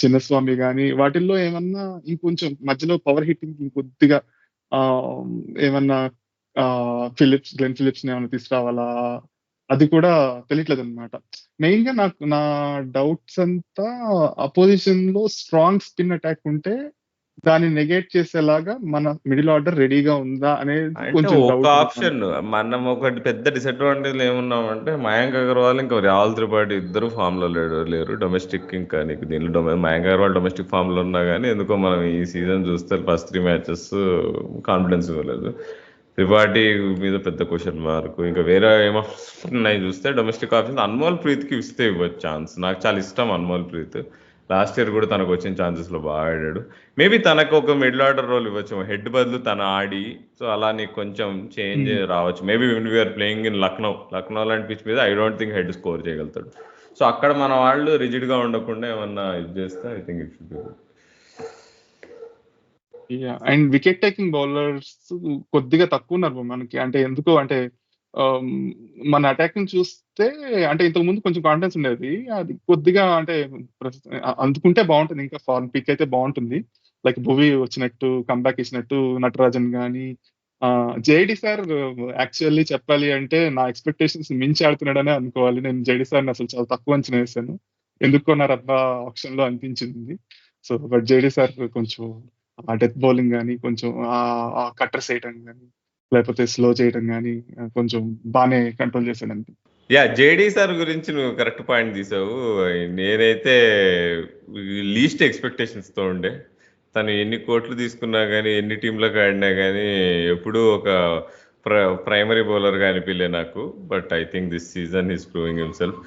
చిన్నస్వామి కానీ, వాటిల్లో ఏమన్నా ఇంకొంచెం మధ్యలో పవర్ హిట్టింగ్ ఇంకొద్దిగా ఆ ఏమన్నా గ్లెన్ ఫిలిప్స్ ని ఏమైనా తీసుకురావాలా, అది కూడా తెలియట్లేదు అనమాట. మెయిన్ గా నా డౌట్స్ అంతా అపోజిషన్ లో స్ట్రాంగ్ స్పిన్ అటాక్ ఉంటే దాన్ని నెగేట్ చేసేలాగా మన మిడిల్ ఆర్డర్ రెడీగా ఉందా అనేది అంటే కొంచెం ఒక డౌట్ ఆప్షన్ మనం ఒకటి పెద్ద డిసడ్వాంటేజ్ ఏమున్నామంటే మయాంక్ అగర్వాల్ ఇంకా రాహుల్ త్రిపాఠి ఇద్దరు ఫామ్ లో లేరు డొమెస్టిక్. ఇంకా నీకు దీనిలో మయాంక్ అగర్వాల్ డొమెస్టిక్ ఫామ్ లో ఉన్నా కానీ ఎందుకో మనం ఈ సీజన్ చూస్తే ఫస్ట్ 3 మ్యాచెస్ కాన్ఫిడెన్స్ ఇవ్వలేదు. త్రిపాఠి మీద పెద్ద క్వశ్చన్ మార్క్. ఇంకా వేరే ఏమన్నాయి చూస్తే డొమెస్టిక్ ఆప్షన్ అన్మోల్ ప్రీత్కి ఇస్తే ఇవ్వచ్చు ఛాన్స్. నాకు చాలా ఇష్టం అన్మోల్ ప్రీత్. లాస్ట్ ఇయర్ కూడా తనకు వచ్చిన ఛాన్సెస్ లో బాగా ఆడాడు. మేబీ తనకు ఒక మిడిల్ ఆర్డర్ రోల్ ఇవ్వచ్చు, హెడ్ బదులు తన ఆడి. సో అలా నీకు కొంచెం చేంజ్ రావచ్చు. Maybe we're playing in Lucknow లాంటి పిచ్ మీద I don't think Head score చేయగలుగుతాడు. సో అక్కడ మన వాళ్ళు రిజిడ్ గా ఉండకుండా ఏమన్నా ఇది చేస్తే I think it should be good. And wicket taking bowlers కొద్దిగా తక్కువ ఉన్నారు మనకి. అంటే ఎందుకో అంటే మన అటాకింగ్ చూస్తే అంటే ఇంతకు ముందు కొంచెం కాన్ఫిడెన్స్ ఉండేది, అది కొద్దిగా అంటే అందుకుంటే బాగుంటుంది. ఇంకా ఫార్మ్ పిక్ అయితే బాగుంటుంది, లైక్ భువి వచ్చినట్టు కంబ్యాక్ ఇచ్చినట్టు నటరాజన్ కానీ. జేడి సార్ యాక్చువల్లీ చెప్పాలి అంటే నా ఎక్స్పెక్టేషన్స్ మించి ఆడుతున్నాడనే అనుకోవాలి. నేను జేడి సార్ని అసలు చాలా తక్కువ అంచనా వేసాను, ఎందుకు కొన్నారబ్బా ఆప్షన్ లో అనిపించింది. సో బట్ జేడి సార్ కొంచెం ఆ డెత్ బౌలింగ్ కానీ, కొంచెం ఆ కట్టర్స్ వేయటం కానీ, లేకపోతే స్లో చేయటం కానీ కొంచెం బాగానే కంట్రోల్ చేశాడండి. యా, జేడీ సార్ గురించి నువ్వు కరెక్ట్ పాయింట్ తీసావు. నేనైతే లీస్ట్ ఎక్స్పెక్టేషన్స్ తో ఉండే. తను ఎన్ని కోట్లు తీసుకున్నా కానీ, ఎన్ని టీంలకు ఆడినా కానీ ఎప్పుడూ ఒక ప్రైమరీ బౌలర్ గా అనిపించలే నాకు. But I think this season is proving himself.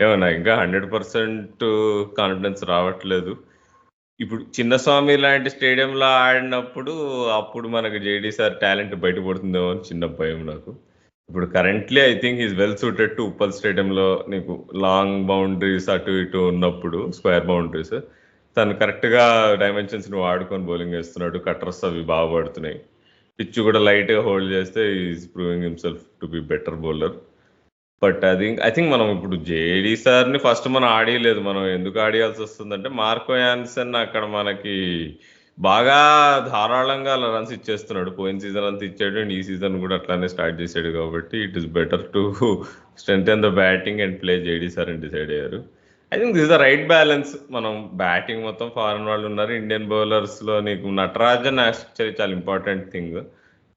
ఏమన్నా ఇంకా 100% కాన్ఫిడెన్స్ రావట్లేదు. ఇప్పుడు చిన్నస్వామి లాంటి స్టేడియంలో ఆడినప్పుడు అప్పుడు మనకు జేడీ సార్ టాలెంట్ బయటపడుతుందేమో అని చిన్న భయం నాకు. ఇప్పుడు currently I think is well suited to Uppal స్టేడియంలో. నీకు లాంగ్ బౌండరీస్ అటు ఇటు ఉన్నప్పుడు, స్క్వేర్ బౌండరీస్, తను కరెక్ట్గా డైమెన్షన్స్ ని వాడుకొని బౌలింగ్ వేస్తున్నాడు. కట్టర్స్ అవి బాగా పడుతున్నాయి. పిచ్ కూడా లైట్గా హోల్డ్ చేస్తే is proving himself to be better bowler. But అది ఐ థింక్ మనం ఇప్పుడు జేడీ సార్ని ఫస్ట్ మనం ఆడియలేదు. మనం ఎందుకు ఆడియాల్సి వస్తుందంటే మార్కో యాన్సన్ అక్కడ మనకి బాగా ధారాళంగా అలా రన్స్ ఇచ్చేస్తున్నాడు. పోయిన సీజన్ అంతా ఇచ్చాడు అండ్ ఈ సీజన్ కూడా అట్లానే స్టార్ట్ చేశాడు. కాబట్టి it is better to strengthen the batting and play JD sir అని డిసైడ్ అయ్యారు. I think this the right balance. మనం బ్యాటింగ్ మొత్తం ఫారెన్ వాళ్ళు ఉన్నారు. ఇండియన్ బౌలర్స్ లో నీకు నటరాజన్ యాక్చువల్లీ చాలా ఇంపార్టెంట్ థింగ్.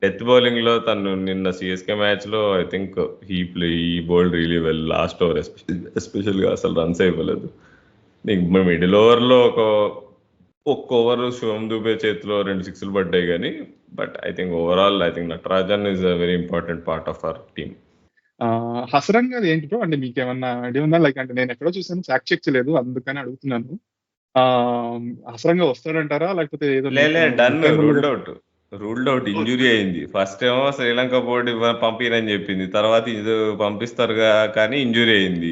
డెత్ బౌలింగ్ లో తను నిన్న సిఎస్కే మ్యాచ్ లో I think he bowled really well. Last over especial గా అసలు రన్స్ అయిపోలేదు. నీకు మిడిల్ ఓవర్ లో ఒక్క ఓవర్ శివం దుబే చేతిలో 2 సిక్స్లు పడ్డాయి కానీ. But I think overall I think Natarajan is a very important part of our team. Hasaranga ఏంటి బ్రో? అంటే మీకు ఏమన్నా ఐడియా ఉందా? లైక్ అంటే నేను ఎక్కడో చూసాను, ఫ్యాక్ట్ చెక్ చేయలేదు, అందుకని అడుగుతున్నాను. హసరంగా వస్తాడంటారా లేకపోతే ఏదో డన్, రూల్డ్ అవుట్ ఇంజురీ అయింది. ఫస్ట్ ఏమో శ్రీలంక బోర్డు పంపిరని చెప్పింది, తర్వాత ఇది పంపిస్తారు కానీ ఇంజురీ అయింది.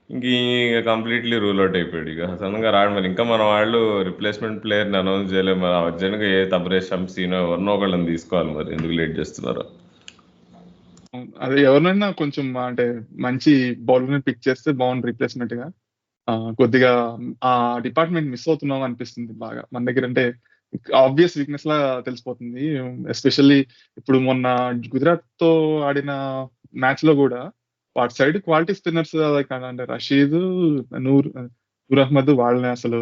ఇంక కంప్లీట్లీ రూల్ అవుట్ అయిపోయాడు. ఇక సడన్గా రాడు. మరి ఇంకా మన వాళ్ళు రిప్లేస్మెంట్ ప్లేయర్ని అనౌన్స్ చేయలేదు. మరి అర్జెంట్గా ఏ తబరేష్ షంసీనో ఎవరినో ఒకళ్ళని తీసుకోవాలి. మరి ఎందుకు లేట్ చేస్తున్నారు? అదే ఎవరినైనా కొంచెం అంటే మంచి బౌలర్ పిక్ చేస్తే బాగుంది రీప్లేస్మెంట్ గా. కొద్దిగా ఆ డిపార్ట్మెంట్ మిస్ అవుతున్నాం అనిపిస్తుంది బాగా మన దగ్గర. అంటే ఆబ్వియస్ వీక్నెస్ లా తెలిసిపోతుంది. ఎస్పెషల్లీ ఇప్పుడు మొన్న గుజరాత్ తో ఆడిన మ్యాచ్ లో కూడా వాటి సైడ్ క్వాలిటీ స్పిన్నర్స్ అంటే రషీద్, నూర్ అహ్మద్ వాళ్ళని అసలు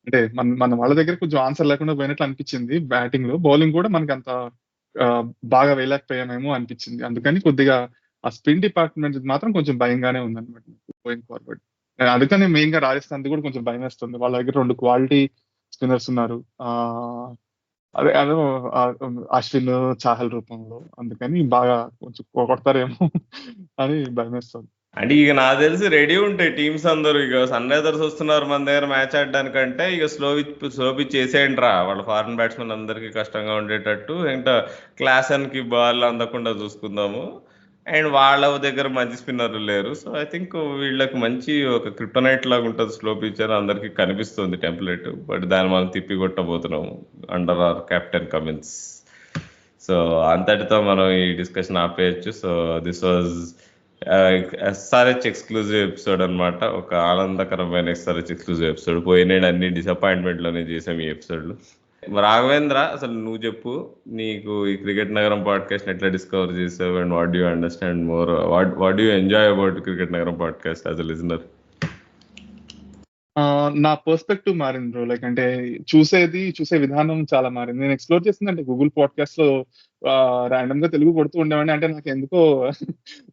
అంటే మన వాళ్ళ దగ్గర కొంచెం ఆన్సర్ లేకుండా పోయినట్లు అనిపించింది. బ్యాటింగ్ లో, బౌలింగ్ కూడా మనకి అంత బాగా వేయలేకపోయామేమో అనిపించింది. అందుకని కొద్దిగా ఆ స్పిన్ డిపార్ట్మెంట్ మాత్రం కొంచెం భయంగానే ఉందన్నమాట గోయింగ్ ఫార్వర్డ్. అందుకని మెయిన్ గా రాజస్థాన్ కూడా కొంచెం భయం వేస్తుంది. వాళ్ళ దగ్గర 2 క్వాలిటీ స్పిన్నర్స్ ఉన్నారు, అదే అశ్విన్, చాహల్ రూపంలో. అందుకని బాగా కొంచెం కొడతారేమో అని భయం వేస్తుంది. అంటే ఇక నాకు తెలిసి రెడీ ఉంటాయి టీమ్స్ అందరూ. ఇక సన్ రైజర్స్ వస్తున్నారు మన దగ్గర మ్యాచ్ ఆడడానికంటే ఇక స్లో పిచ్ చేసేయండి రా. వాళ్ళ ఫారెన్ బ్యాట్స్మెన్ అందరికీ కష్టంగా ఉండేటట్టు ఇంకా క్లాసన్కి బాల్ అందకుండా చూసుకుందాము. అండ్ వాళ్ళ దగ్గర మంచి స్పిన్నర్లు లేరు. సో ఐ థింక్ వీళ్ళకి మంచి ఒక క్రిప్టనైట్ లాగా ఉంటుంది స్లో పిచ్ అని అందరికీ కనిపిస్తుంది టెంప్లెట్. బట్ దాన్ని మనం తిప్పి కొట్టబోతున్నాము under our captain Cummins. So అంతటితో మనం ఈ డిస్కషన్ ఆపేయచ్చు. So this was SRH exclusive episode అనమాట. ఒక ఆనందకరమైన ఎస్ఆర్హెచ్ ఎక్స్క్లూజివ్ ఎపిసోడ్. పోయినాడు అన్ని డిసప్పాయింట్మెంట్ లోనే చేసాం ఈ ఎపిసోడ్లు. రాఘవేంద్ర, అసలు నువ్వు చెప్పు, నీకు ఈ క్రికెట్ నగరం పాడ్కాస్ట్ ఎట్లా డిస్కవర్ చేసావు and what do understand more, what do enjoy about cricket నగరం పాడ్కాస్ట్ యాజ్ అ లిజనర్? నా పర్స్పెక్టివ్ మారింది బ్రో. లైక్ అంటే చూసే విధానం చాలా మారింది. నేను ఎక్స్‌ప్లోర్ చేసిందంటే గూగుల్ పాడ్‌కాస్ట్‌లో ర్యాండమ్‌గా తెలుగు కొడుతూ ఉండేవాడిని. అంటే నాకెందుకో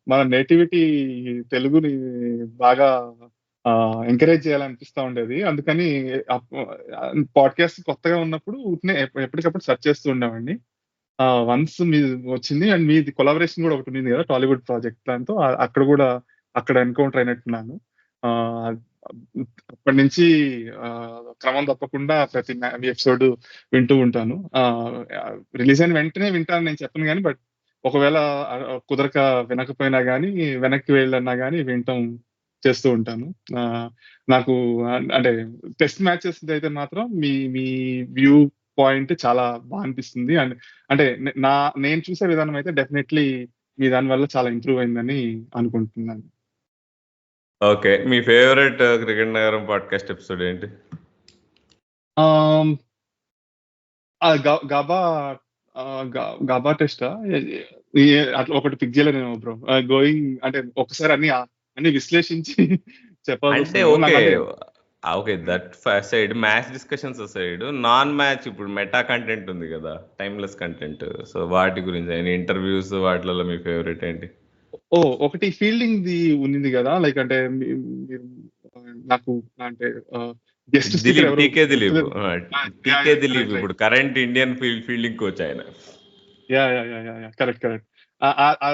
మన నేటివిటీ తెలుగుని బాగా ఎంకరేజ్ చేయాలనిపిస్తా ఉండేది. అందుకని పాడ్‌కాస్ట్ కొత్తగా ఉన్నప్పుడు ఊరికనే ఎప్పటికప్పుడు సెర్చ్ చేస్తూ ఉండేవాడిని. వన్స్ మీది వచ్చింది అండ్ మీది కొలాబరేషన్ కూడా ఒకటి ఉంది కదా! టాలీవుడ్ ప్రాజెక్ట్ దాంతో అక్కడ ఎన్‌కౌంటర్ అయినట్టున్నాను. ఆహ్, అప్పటినుంచి క్రమం తప్పకుండా ప్రతి ఎపిసోడ్ వింటూ ఉంటాను. రిలీజ్ అయిన వెంటనే వింటానని నేను చెప్పను గానీ, బట్ ఒకవేళ కుదరక వినకపోయినా గానీ, వెనక్కి వెళ్ళన్నా గానీ వినటం చేస్తూ ఉంటాను. ఆహ్, నాకు అంటే టెస్ట్ మ్యాచెస్ అయితే మాత్రం మీ మీ వ్యూ పాయింట్ చాలా అనిపిస్తుంది. అండ్ అంటే నేను చూసే విధానం అయితే డెఫినైట్‌లీ మీ దాని వల్ల చాలా ఇంప్రూవ్ అయిందని అనుకుంటున్నాను. ఓకే. మీ ఫేవరెట్ క్రికెట్ నగరం పాడ్‌కాస్ట్ ఎపిసోడ్ ఏంటి? ఆహ్, ఆ! గబా గబా టెస్టా? అట్లా ఒకటి పిక్ చేయలేనేమో బ్రో. గోయింగ్ అంటే ఒకసారి అన్ని విశ్లేషించి అంటే చెప్పాల్సొస్తుంది కదా! ఓకే. నాకంటే okay. That aside match discussions aside non match ఇప్పుడు మెటా కంటెంట్ ఉంది కదా! Timeless content. సో వాటి గురించి ఇంటర్వ్యూస్ వాటిలలో మీ ఫేవరెట్ ఏంటి? ఒకటి ఫీల్డింగ్‌ది ఉన్నింది గదా! లైక్ అంటే మీరు నాకు అంటే గెస్ట్ స్పీకర్ దిలీప్. ఎవరో టీకే దిలీప్. గుర్తులేదు. టీకే దిలీప్ కరెక్ట్. ఇప్పుడు కరెంట్ ఇండియన్ ఫీల్డింగ్ కోచ్ ఆయన. కరెక్ట్.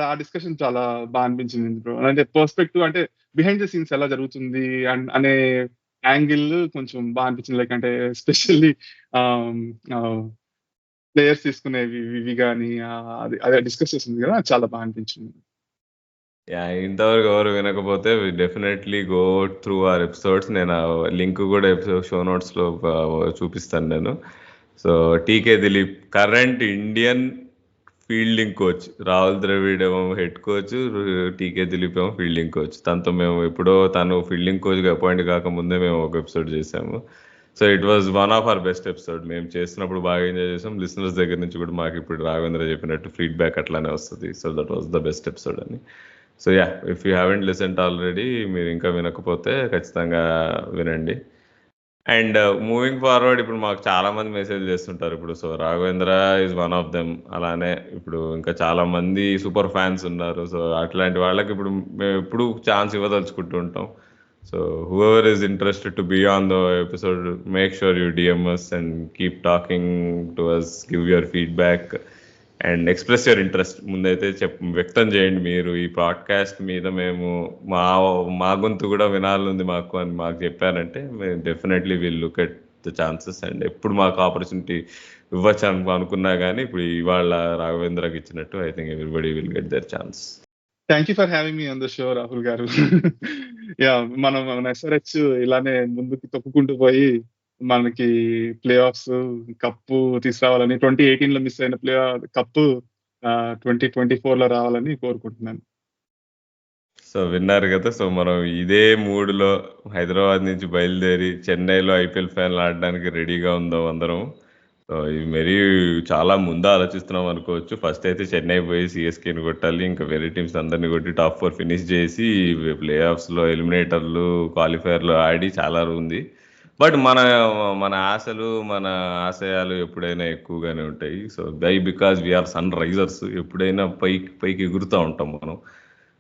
ఆ డిస్కషన్ చాలా అనిపించింది బ్రో. అంటే పర్స్పెక్టివ్ అంటే బిహైండ్ ద సీన్స్ ఎలా జరుగుతుంది అనే యాంగిల్ కొంచెం అనిపించింది. లైక్ అంటే ఎస్పెషల్లీ ఆహ్, ఆహ్, ప్లేయర్స్ తీసుకునేవి ఇవి గాని అదే డిస్కస్ చేసింది గదా! చాలా అనిపించింది. యాహ్! ఇంతవరకు ఎవరు వినకపోతే definitely go through our episodes. నేను లింక్ కూడా షో నోట్స్‌లో చూపిస్తాను నేను. So, TK Dileep current Indian fielding coach. Rahul Dravid ఏమో హెడ్ కోచ్. టీకే దిలీప్ ఏమో ఫీల్డింగ్ కోచ్. తనతో మేము ఎప్పుడో తను ఫీల్డింగ్ కోచ్‌గా అపాయింట్ కాకముందే మేము ఒక ఎపిసోడ్ చేసాము. So, it was one of our best episode. మేము చేసినప్పుడు బాగా ఎంజాయ్ చేసాం. లిసనర్స్ దగ్గర నుంచి కూడా మాకు ఇప్పుడు రాఘవేంద్ర చెప్పినట్టు ఫీడ్‌బ్యాక్ అట్లానే వస్తది. So, that was the best episode అని. So yeah, if you haven't listened already, మీరు ఇంకా వినకపోతే ఖచ్చితంగా వినండి. అండ్ మూవింగ్ ఫార్వర్డ్ ఇప్పుడు మాకు చాలా మంది మెసేజ్ చేస్తుంటారు ఇప్పుడు. So Raghavendra is one of them. అలానే ఇప్పుడు ఇంకా చాలా మంది సూపర్ ఫ్యాన్స్ ఉన్నారు. సో అట్లాంటి వాళ్ళకి ఇప్పుడు మేము ఎప్పుడు ఛాన్స్ ఇవ్వదలుచుకుంటూ ఉంటాం. So whoever is interested to be on the episode, make sure you DM us and keep talking to us, give your feedback and express your interest. ముందైతే వ్యక్తం చేయండి మీరు ఈ పాడ్కాస్ట్ మీద మేము మా మా గొంతు కూడా వినాలనుంది మాకు అని మాకు చెప్పారంటే మేము definitely will look at the chances. And ఎప్పుడు మాకు ఆపర్చునిటీ ఇవ్వచ్చు అనుకున్నా కానీ ఇప్పుడు ఇవాళ రాఘవేంద్రకి ఇచ్చినట్టు I think everybody will get their chance. Thank you for having me on the show Rahul garu. మన ఎస్ఆర్హెచ్ ఇలానే ముందుకు తొక్కుకుంటూ పోయి మనకి ప్లే ఆఫ్స్ కప్పు తీసుకురావాలని 2018లో మిస్ అయిన కప్పు 2024లో రావాలని కోరుకుంటున్నాను. సో విన్నారు కదా. సో మనం ఇదే మూడులో హైదరాబాద్ నుంచి బయలుదేరి చెన్నైలో ఐపీఎల్ ఫైనల్ ఆడడానికి రెడీగా ఉందాం అందరం. సో ఇది మరీ చాలా ముందు ఆలోచిస్తున్నాం అనుకోవచ్చు. ఫస్ట్ అయితే చెన్నై పోయి సిఎస్కేని కొట్టాలి, ఇంకా వేరే టీమ్స్ అందరినీ కొట్టి టాప్ 4 ఫినిష్ చేసి ప్లే ఆఫ్స్లో ఎలిమినేటర్లు క్వాలిఫైర్లు ఆడి చాలా ఉంది. బట్ మన ఆశలు మన ఆశయాలు ఎప్పుడైనా ఎక్కువగానే ఉంటాయి. So because we are Sunrisers, ఎప్పుడైనా పైకి ఎగురుతూ ఉంటాం మనం.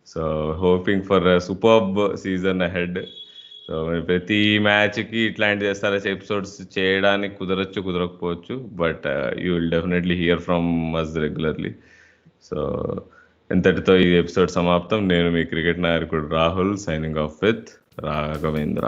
So hoping for superb season ahead. So ప్రతి మ్యాచ్కి ఇట్లాంటి ఎస్ఆర్ఎస్ ఎపిసోడ్స్ చేయడానికి కుదరకపోవచ్చు. But you will definitely hear from us regularly. So ఇంతటితో ఈ ఎపిసోడ్ సమాప్తం. నేను మీ క్రికెట్ నాయకుడు Rahul, signing off with Raghavendra.